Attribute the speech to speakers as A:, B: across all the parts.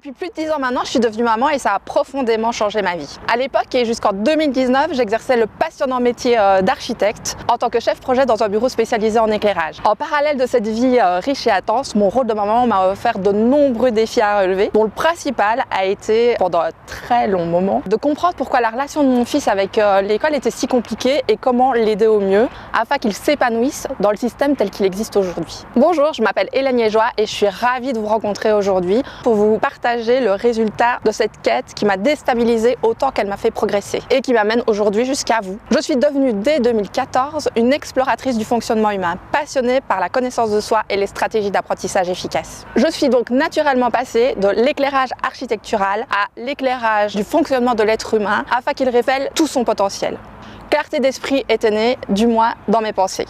A: Depuis plus de 10 ans maintenant, je suis devenue maman et ça a profondément changé ma vie. À l'époque et jusqu'en 2019, j'exerçais le passionnant métier d'architecte en tant que chef projet dans un bureau spécialisé en éclairage. En parallèle de cette vie riche et intense, mon rôle de maman m'a offert de nombreux défis à relever, dont le principal a été, pendant un très long moment, de comprendre pourquoi la relation de mon fils avec l'école était si compliquée et comment l'aider au mieux afin qu'il s'épanouisse dans le système tel qu'il existe aujourd'hui. Bonjour, je m'appelle Hélène Liégeois et je suis ravie de vous rencontrer aujourd'hui pour vous partager le résultat de cette quête qui m'a déstabilisée autant qu'elle m'a fait progresser et qui m'amène aujourd'hui jusqu'à vous. Je suis devenue dès 2014 une exploratrice du fonctionnement humain, passionnée par la connaissance de soi et les stratégies d'apprentissage efficaces. Je suis donc naturellement passée de l'éclairage architectural à l'éclairage du fonctionnement de l'être humain afin qu'il révèle tout son potentiel. Clarté d'esprit était née, du moins dans mes pensées.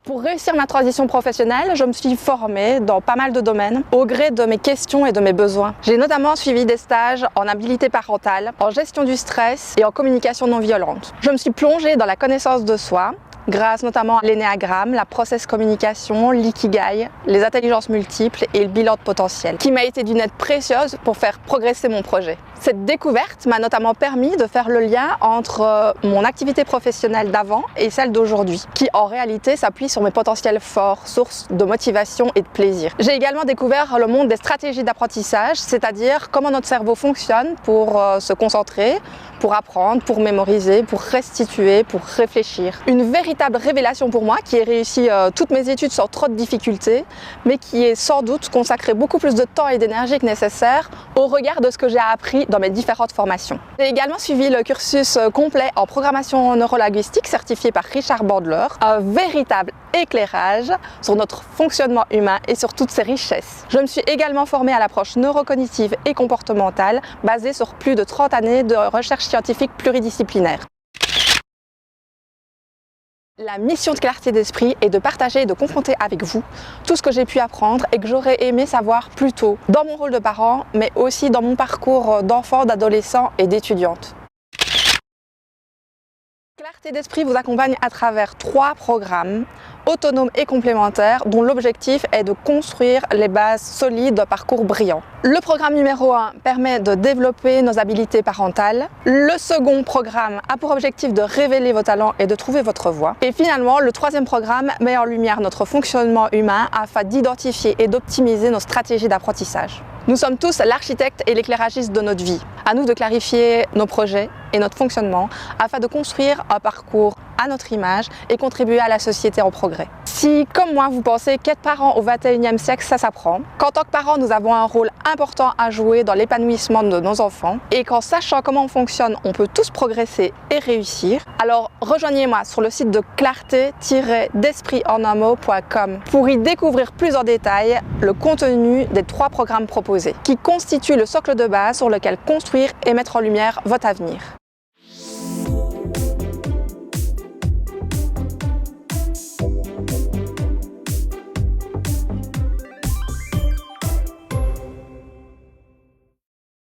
A: Pour réussir ma transition professionnelle, je me suis formée dans pas mal de domaines au gré de mes questions et de mes besoins. J'ai notamment suivi des stages en habileté parentale, en gestion du stress et en communication non violente. Je me suis plongée dans la connaissance de soi, grâce notamment à l'énéagramme, la process communication, l'ikigai, les intelligences multiples et le bilan de potentiel, qui m'a été d'une aide précieuse pour faire progresser mon projet. Cette découverte m'a notamment permis de faire le lien entre mon activité professionnelle d'avant et celle d'aujourd'hui, qui en réalité s'appuie sur mes potentiels forts, source de motivation et de plaisir. J'ai également découvert le monde des stratégies d'apprentissage, c'est-à-dire comment notre cerveau fonctionne pour se concentrer, pour apprendre, pour mémoriser, pour restituer, pour réfléchir. Une véritable révélation pour moi qui ai réussi toutes mes études sans trop de difficultés, mais qui est sans doute consacré beaucoup plus de temps et d'énergie que nécessaire au regard de ce que j'ai appris dans mes différentes formations. J'ai également suivi le cursus complet en programmation neurolinguistique certifié par Richard Bandler, un véritable éclairage sur notre fonctionnement humain et sur toutes ses richesses. Je me suis également formée à l'approche neurocognitive et comportementale basée sur plus de 30 années de recherche scientifique pluridisciplinaire. La mission de Clarté d'Esprit est de partager et de confronter avec vous tout ce que j'ai pu apprendre et que j'aurais aimé savoir plus tôt dans mon rôle de parent, mais aussi dans mon parcours d'enfant, d'adolescent et d'étudiante. Clarté d'Esprit vous accompagne à travers 3 programmes autonomes et complémentaires dont l'objectif est de construire les bases solides d'un parcours brillant. Le programme numéro 1 permet de développer nos habiletés parentales. Le second programme a pour objectif de révéler vos talents et de trouver votre voie. Et finalement, le 3e programme met en lumière notre fonctionnement humain afin d'identifier et d'optimiser nos stratégies d'apprentissage. Nous sommes tous l'architecte et l'éclairagiste de notre vie. À nous de clarifier nos projets et notre fonctionnement afin de construire un parcours à notre image et contribuer à la société en progrès. Si, comme moi, vous pensez qu'être parent au XXIe siècle, ça s'apprend, qu'en tant que parents, nous avons un rôle important à jouer dans l'épanouissement de nos enfants et qu'en sachant comment on fonctionne, on peut tous progresser et réussir, alors rejoignez-moi sur le site de clarté-d'esprit-en-un-mot.com pour y découvrir plus en détail le contenu des 3 programmes proposés qui constituent le socle de base sur lequel construire et mettre en lumière votre avenir.